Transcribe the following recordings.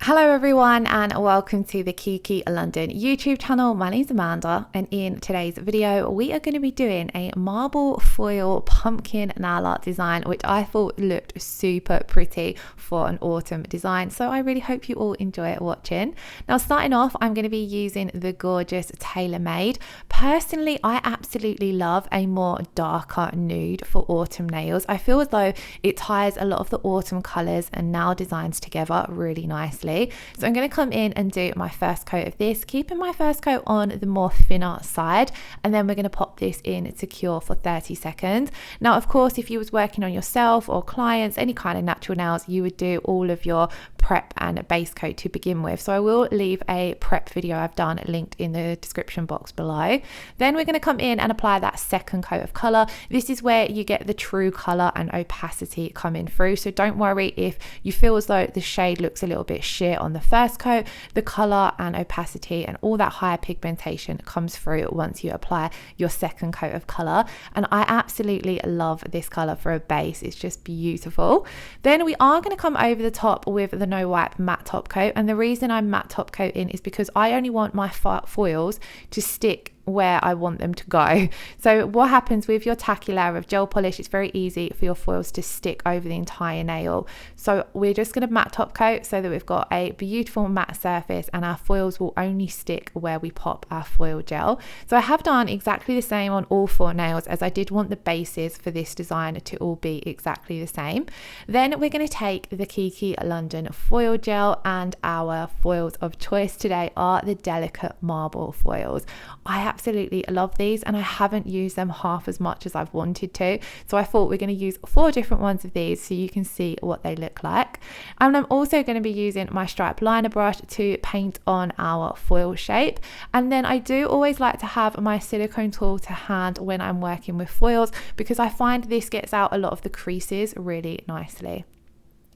Hello everyone and welcome to the Kiki London YouTube channel. My name is Amanda and in today's video we are going to be doing a marble foil pumpkin nail art design which I thought looked super pretty for an autumn design, so I really hope you all enjoy watching. Now starting off, I'm going to be using the gorgeous Tailor Made. Personally, I absolutely love a more darker nude for autumn nails. I feel as though it ties a lot of the autumn colours and nail designs together really nicely. So I'm going to come in and do my first coat of this, keeping my first coat on the more thinner side, and then we're going to pop this in to cure for 30 seconds. Now of course, if you was working on yourself or clients, any kind of natural nails, you would do all of your prep and base coat to begin with. So I will leave a prep video I've done linked in the description box below. Then we're going to come in and apply that second coat of colour. This is where you get the true colour and opacity coming through, so don't worry if you feel as though the shade looks a little bit sheer on the first coat. The colour and opacity and all that higher pigmentation comes through once you apply your second coat of colour, and I absolutely love this colour for a base. It's just beautiful. Then we are going to come over the top with the no wipe matte top coat, and the reason I'm matte top coating is because I only want my foils to stick where I want them to go. So what happens with your tacky layer of gel polish, it's very easy for your foils to stick over the entire nail. So we're just going to matte top coat so that we've got a beautiful matte surface and our foils will only stick where we pop our foil gel. So I have done exactly the same on all four nails, as I did want the bases for this design to all be exactly the same. Then we're going to take the Kiki London foil gel, and our foils of choice today are the delicate marble foils. I absolutely love these and I haven't used them half as much as I've wanted to, so I thought we're going to use 4 different ones of these so you can see what they look like. And I'm also going to be using my stripe liner brush to paint on our foil shape, and then I do always like to have my silicone tool to hand when I'm working with foils because I find this gets out a lot of the creases really nicely.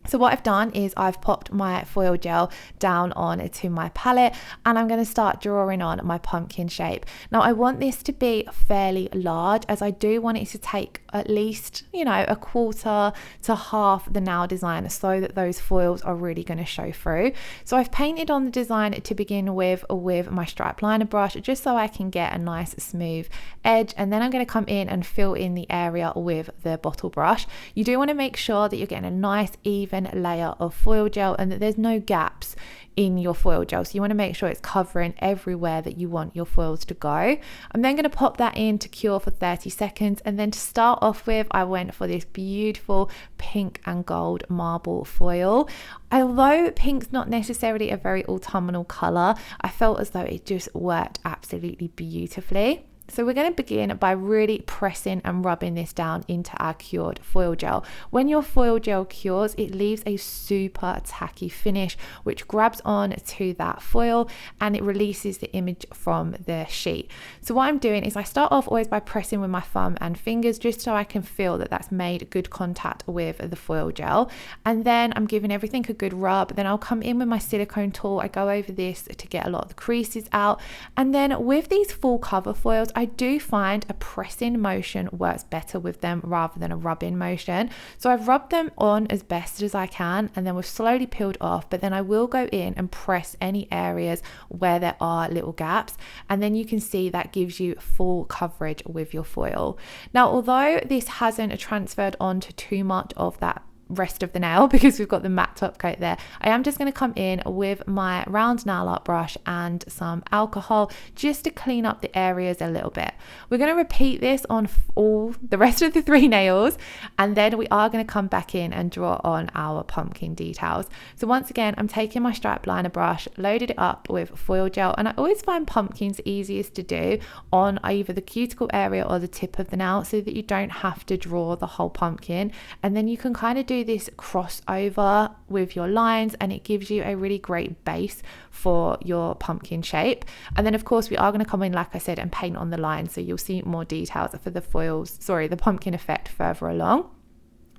So what I've done is I've popped my foil gel down onto my palette and I'm going to start drawing on my pumpkin shape. Now I want this to be fairly large, as I do want it to take at least, you know, a quarter to half the nail design so that those foils are really going to show through. So I've painted on the design to begin with my stripe liner brush just so I can get a nice smooth edge, and then I'm going to come in and fill in the area with the bottle brush. You do want to make sure that you're getting a nice even layer of foil gel and that there's no gaps in your foil gel, so you want to make sure it's covering everywhere that you want your foils to go. I'm then going to pop that in to cure for 30 seconds, and then to start off with I went for this beautiful pink and gold marble foil. Although pink's not necessarily a very autumnal colour, I felt as though it just worked absolutely beautifully. So we're going to begin by really pressing and rubbing this down into our cured foil gel. When your foil gel cures, it leaves a super tacky finish which grabs on to that foil and it releases the image from the sheet. So what I'm doing is I start off always by pressing with my thumb and fingers just so I can feel that that's made good contact with the foil gel, and then I'm giving everything a good rub. Then I'll come in with my silicone tool, I go over this to get a lot of the creases out, and then with these full cover foils I do find a pressing motion works better with them rather than a rubbing motion. So I've rubbed them on as best as I can and then we've slowly peeled off, but then I will go in and press any areas where there are little gaps, and then you can see that gives you full coverage with your foil. Now although this hasn't transferred onto too much of that rest of the nail because we've got the matte top coat there, I am just going to come in with my round nail art brush and some alcohol just to clean up the areas a little bit. We're going to repeat this on all the rest of the 3 nails, and then we are going to come back in and draw on our pumpkin details. So once again, I'm taking my stripe liner brush, loaded it up with foil gel, and I always find pumpkins easiest to do on either the cuticle area or the tip of the nail so that you don't have to draw the whole pumpkin, and then you can kind of do this crossover with your lines and it gives you a really great base for your pumpkin shape. And then of course we are going to come in, like I said, and paint on the line so you'll see more details for the pumpkin effect further along.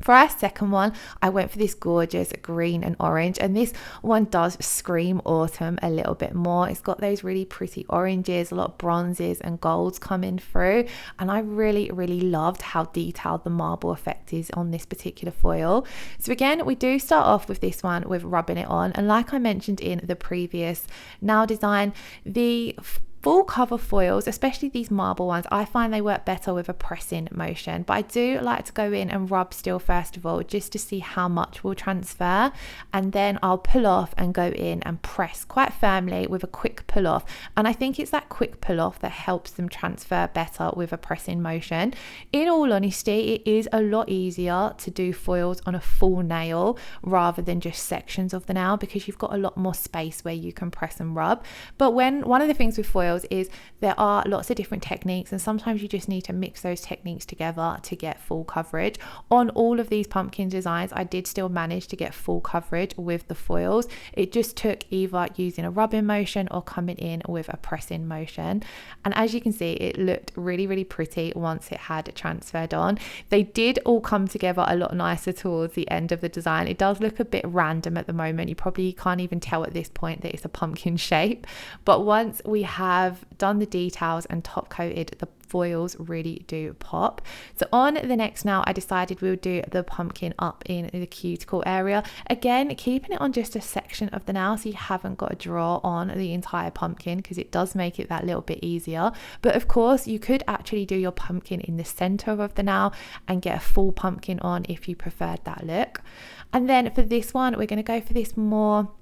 For our second one, I went for this gorgeous green and orange, and this one does scream autumn a little bit more. It's got those really pretty oranges, a lot of bronzes and golds coming through, and I really loved how detailed the marble effect is on this particular foil. So again, we do start off with this one with rubbing it on, and like I mentioned in the previous nail design, the full cover foils, especially these marble ones, I find they work better with a pressing motion, but I do like to go in and rub still first of all, just to see how much will transfer, and then I'll pull off and go in and press quite firmly with a quick pull off. And I think it's that quick pull off that helps them transfer better with a pressing motion. In all honesty, it is a lot easier to do foils on a full nail rather than just sections of the nail, because you've got a lot more space where you can press and rub. But one of the things with foils is there are lots of different techniques, and sometimes you just need to mix those techniques together to get full coverage. On all of these pumpkin designs, I did still manage to get full coverage with the foils. It just took either using a rubbing motion or coming in with a pressing motion. And as you can see, it looked really pretty once it had transferred on. They did all come together a lot nicer towards the end of the design. It does look a bit random at the moment. You probably can't even tell at this point that it's a pumpkin shape, but once we have done the details and top coated, the foils really do pop. So on the next nail, I decided we would do the pumpkin up in the cuticle area. Again, keeping it on just a section of the nail, so you haven't got to draw on the entire pumpkin, because it does make it that little bit easier. But of course, you could actually do your pumpkin in the center of the nail and get a full pumpkin on if you preferred that look. And then for this one, we're going to go for this more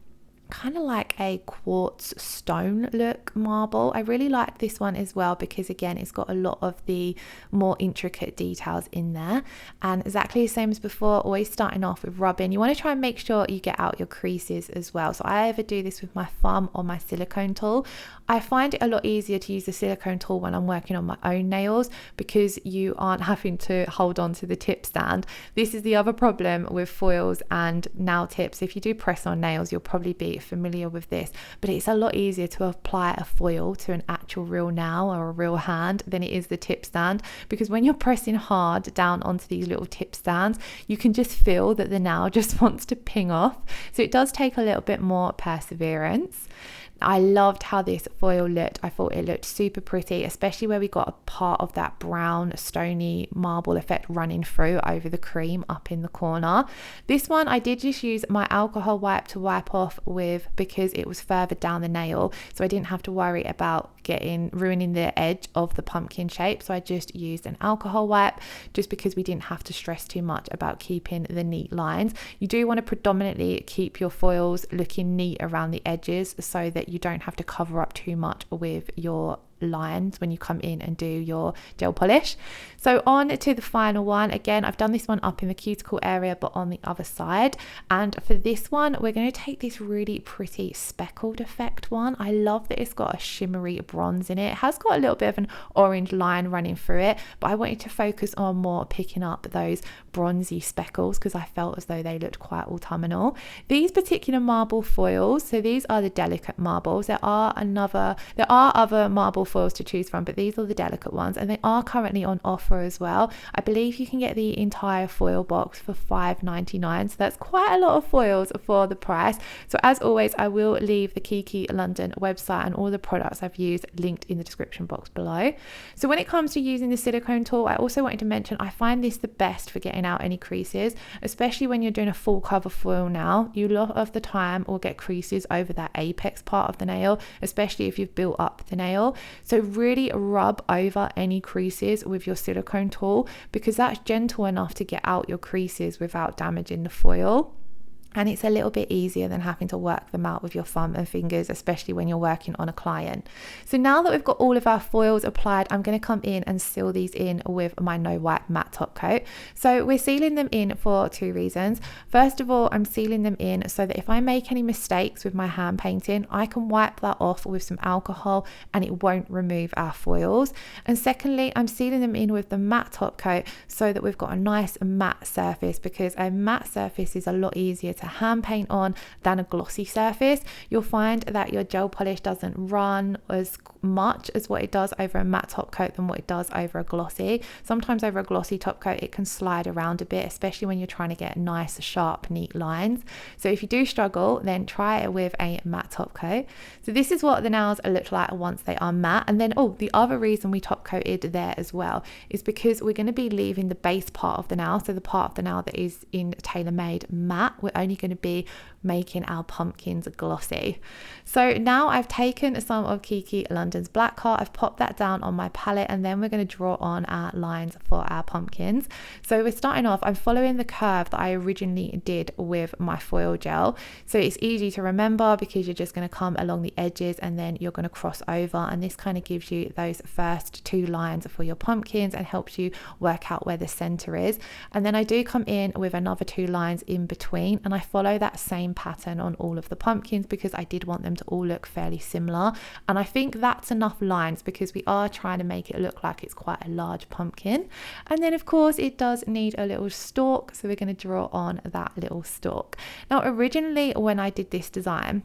kind of like a quartz stone look marble. I really like this one as well, because again, it's got a lot of the more intricate details in there, and exactly the same as before, always starting off with rubbing. You want to try and make sure you get out your creases as well. So I either do this with my thumb or my silicone tool. I find it a lot easier to use the silicone tool when I'm working on my own nails, because you aren't having to hold on to the tip stand. This is the other problem with foils and nail tips. If you do press on nails, you'll probably be familiar with this, but it's a lot easier to apply a foil to an actual real nail or a real hand than it is the tip stand, because when you're pressing hard down onto these little tip stands, you can just feel that the nail just wants to ping off. So it does take a little bit more perseverance. I loved how this foil looked. I thought it looked super pretty, especially where we got a part of that brown stony marble effect running through over the cream up in the corner. This one I did just use my alcohol wipe to wipe off with, because it was further down the nail, so I didn't have to worry about ruining the edge of the pumpkin shape. So I just used an alcohol wipe, just because we didn't have to stress too much about keeping the neat lines. You do want to predominantly keep your foils looking neat around the edges, so that you don't have to cover up too much with your lines when you come in and do your gel polish. So on to the final one. Again, I've done this one up in the cuticle area, but on the other side. And for this one, we're going to take this really pretty speckled effect one. I love that it's got a shimmery bronze in it. It has got a little bit of an orange line running through it, but I wanted to focus on more picking up those bronzy speckles, because I felt as though they looked quite autumnal. These particular marble foils, so these are the delicate marbles. There are other marble foils to choose from, but these are the delicate ones, and they are currently on offer as well. I believe you can get the entire foil box for $5.99, so that's quite a lot of foils for the price. So as always, I will leave the Kiki London website and all the products I've used linked in the description box below. So when it comes to using the silicone tool, I also wanted to mention I find this the best for getting out any creases, especially when you're doing a full cover foil now. You a lot of the time will get creases over that apex part of the nail, especially if you've built up the nail. So really rub over any creases with your silicone tool, because that's gentle enough to get out your creases without damaging the foil. And it's a little bit easier than having to work them out with your thumb and fingers, especially when you're working on a client. So now that we've got all of our foils applied, I'm going to come in and seal these in with my no wipe matte top coat. So we're sealing them in for two reasons. First of all, I'm sealing them in so that if I make any mistakes with my hand painting, I can wipe that off with some alcohol and it won't remove our foils. And secondly, I'm sealing them in with the matte top coat so that we've got a nice matte surface, because a matte surface is a lot easier to hand paint on than a glossy surface. You'll find that your gel polish doesn't run as much as what it does over a matte top coat than what it does over a glossy. Sometimes over a glossy top coat it can slide around a bit, especially when you're trying to get nice, sharp, neat lines. So if you do struggle, then try it with a matte top coat. So this is what the nails look like once they are matte. And then the other reason we top coated there as well is because we're going to be leaving the base part of the nail, so the part of the nail that is in Tailor Made matte, we're only going to be making our pumpkins glossy. So now I've taken some of Kiki London's black heart, I've popped that down on my palette, and then we're going to draw on our lines for our pumpkins. So we're starting off, I'm following the curve that I originally did with my foil gel, so it's easy to remember because you're just going to come along the edges and then you're going to cross over, and this kind of gives you those first two lines for your pumpkins and helps you work out where the center is. And then I do come in with another two lines in between, and I follow that same pattern on all of the pumpkins because I did want them to all look fairly similar, and I think that's enough lines because we are trying to make it look like it's quite a large pumpkin. And then of course it does need a little stalk, so we're going to draw on that little stalk. Now originally when I did this design,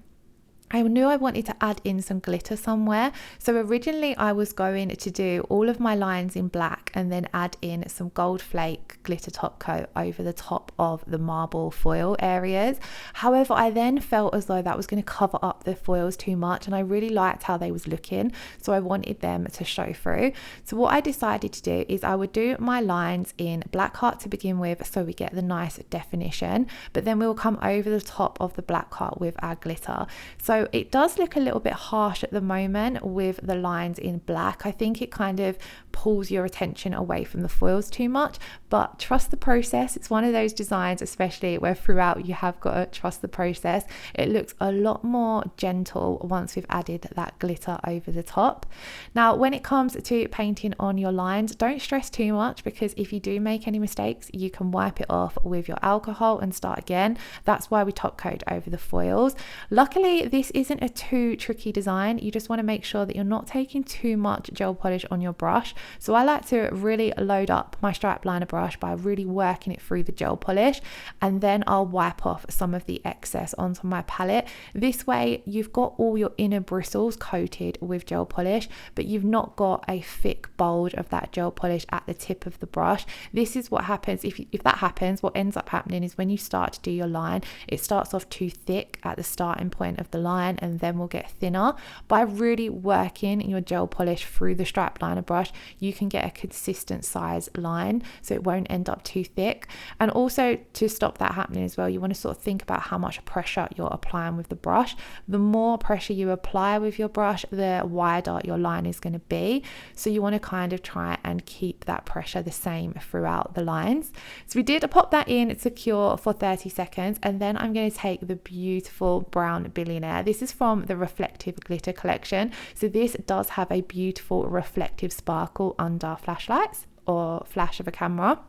I knew I wanted to add in some glitter somewhere. So originally I was going to do all of my lines in black and then add in some gold flake glitter top coat over the top of the marble foil areas. However, I then felt as though that was going to cover up the foils too much, and I really liked how they was looking, so I wanted them to show through. So what I decided to do is I would do my lines in black heart to begin with, so we get the nice definition, but then we'll come over the top of the black heart with our glitter. So it does look a little bit harsh at the moment with the lines in black. I think it kind of pulls your attention away from the foils too much, but trust the process. It's one of those designs, especially where throughout you have got to trust the process. It looks a lot more gentle once we've added that glitter over the top. Now, when it comes to painting on your lines, don't stress too much, because if you do make any mistakes, you can wipe it off with your alcohol and start again. That's why we top coat over the foils. Luckily, this isn't a too tricky design. You just want to make sure that you're not taking too much gel polish on your brush. So I like to really load up my stripe liner brush by really working it through the gel polish, and then I'll wipe off some of the excess onto my palette. This way you've got all your inner bristles coated with gel polish, but you've not got a thick bulge of that gel polish at the tip of the brush. This is what happens if that happens. What ends up happening is when you start to do your line, it starts off too thick at the starting point of the line and then will get thinner. By really working your gel polish through the stripe liner brush, you can get a consistent size line, so it won't end up too thick. And also, to stop that happening as well, you want to sort of think about how much pressure you're applying with the brush. The more pressure you apply with your brush, the wider your line is going to be, so you want to kind of try and keep that pressure the same throughout the lines. So we did pop that in to cure for 30 seconds, and then I'm going to take the beautiful brown Billionaire. This is from the Reflective Glitter collection, so this does have a beautiful reflective sparkle under flashlights or flash of a camera.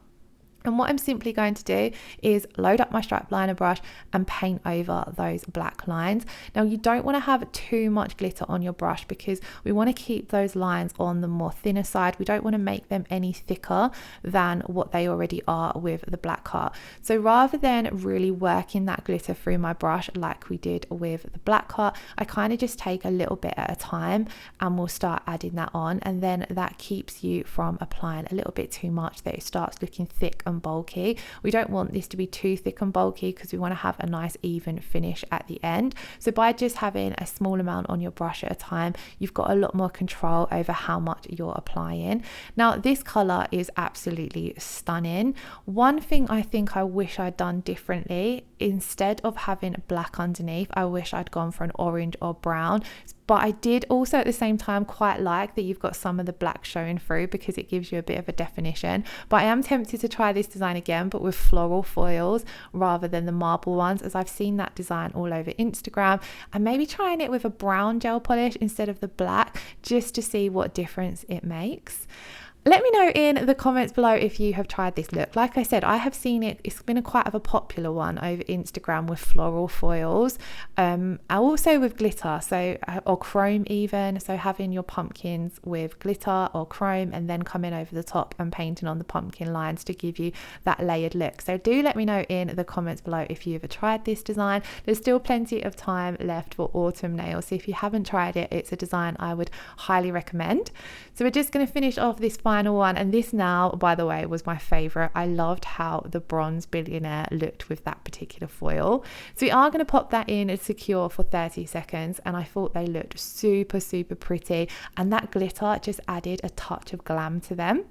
And what I'm simply going to do is load up my stripe liner brush and paint over those black lines. Now, you don't want to have too much glitter on your brush because we want to keep those lines on the more thinner side. We don't want to make them any thicker than what they already are with the black heart. So rather than really working that glitter through my brush like we did with the black heart, I kind of just take a little bit at a time and we'll start adding that on, and then that keeps you from applying a little bit too much that it starts looking thick and bulky. We don't want this to be too thick and bulky because we want to have a nice even finish at the end. So by just having a small amount on your brush at a time, you've got a lot more control over how much you're applying. Now, this color is absolutely stunning. One thing I think I wish I'd done differently, instead of having black underneath, I wish I'd gone for an orange or brown. But I did also at the same time quite like that you've got some of the black showing through because it gives you a bit of a definition. But I am tempted to try this design again, but with floral foils rather than the marble ones, as I've seen that design all over Instagram, and maybe trying it with a brown gel polish instead of the black, just to see what difference it makes. Let me know in the comments below if you have tried this look. Like I said, I have seen it. It's been quite of a popular one over Instagram with floral foils, also with glitter, so or chrome even. So having your pumpkins with glitter or chrome and then coming over the top and painting on the pumpkin lines to give you that layered look. So do let me know in the comments below if you've ever tried this design. There's still plenty of time left for autumn nails, so if you haven't tried it, it's a design I would highly recommend. So we're just going to finish off this final one, and this now, by the way, was my favorite. I loved how the bronze Billionaire looked with that particular foil. So we are going to pop that in and secure for 30 seconds, and I thought they looked super pretty, and that glitter just added a touch of glam to them.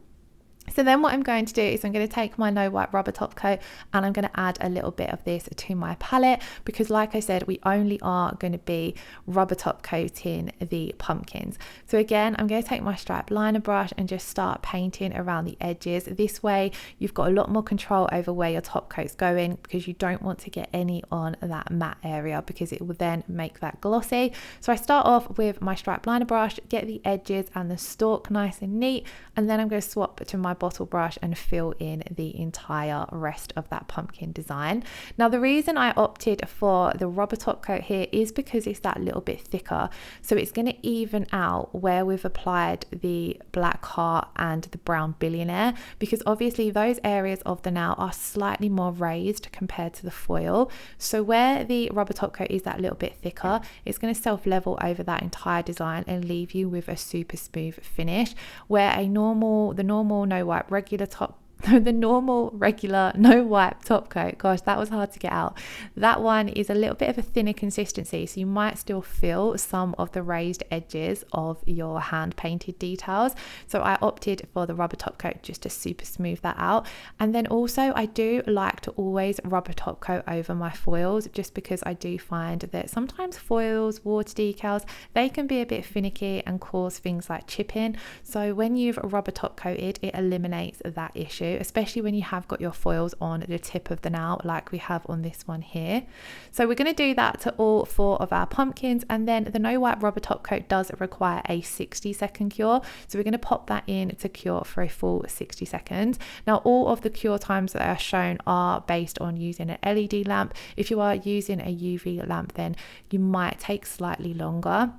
So then what I'm going to do is I'm going to take my no wipe rubber top coat and I'm going to add a little bit of this to my palette, because like I said, we only are going to be rubber top coating the pumpkins. So again, I'm going to take my striped liner brush and just start painting around the edges. This way you've got a lot more control over where your top coat's going, because you don't want to get any on that matte area, because it will then make that glossy. So I start off with my striped liner brush, get the edges and the stalk nice and neat, and then I'm going to swap to my bottle brush and fill in the entire rest of that pumpkin design. Now the reason I opted for the rubber top coat here is because it's that little bit thicker, so it's going to even out where we've applied the black heart and the brown Billionaire, because obviously those areas of the nail are slightly more raised compared to the foil. So where the rubber top coat is that little bit thicker, it's going to self level over that entire design and leave you with a super smooth finish, where the normal no wipe regular top the normal regular no wipe top coat, gosh, that was hard to get out, that one is a little bit of a thinner consistency, so you might still feel some of the raised edges of your hand painted details. So I opted for the rubber top coat just to super smooth that out. And then also I do like to always rubber top coat over my foils, just because I do find that sometimes foils, water decals, they can be a bit finicky and cause things like chipping. So when you've rubber top coated, it eliminates that issue, especially when you have got your foils on the tip of the nail like we have on this one here. So we're going to do that to all 4 of our pumpkins, and then the no wipe rubber top coat does require a 60-second cure, so we're going to pop that in to cure for a full 60 seconds. Now all of the cure times that are shown are based on using an LED lamp. If you are using a UV lamp, then you might take slightly longer.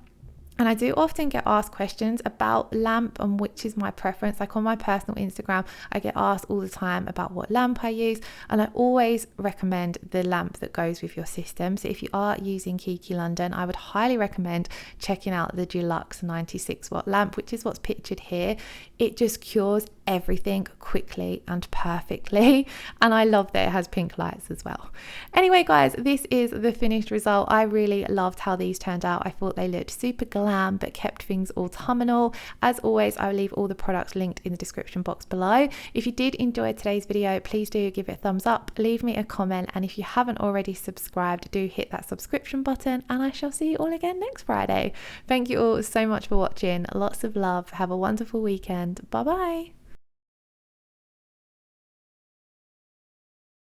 And I do often get asked questions about lamp and which is my preference. Like on my personal Instagram, I get asked all the time about what lamp I use, and I always recommend the lamp that goes with your system. So if you are using Kiki London, I would highly recommend checking out the Deluxe 96 watt lamp, which is what's pictured here. It just cures everything quickly and perfectly, and I love that it has pink lights as well. Anyway guys, this is the finished result. I really loved how these turned out. I thought they looked super glam but kept things autumnal. As always, I will leave all the products linked in the description box below. If you did enjoy today's video, please do give it a thumbs up, leave me a comment, and if you haven't already subscribed, do hit that subscription button, and I shall see you all again next Friday. Thank you all so much for watching. Lots of love. Have a wonderful weekend. Bye bye.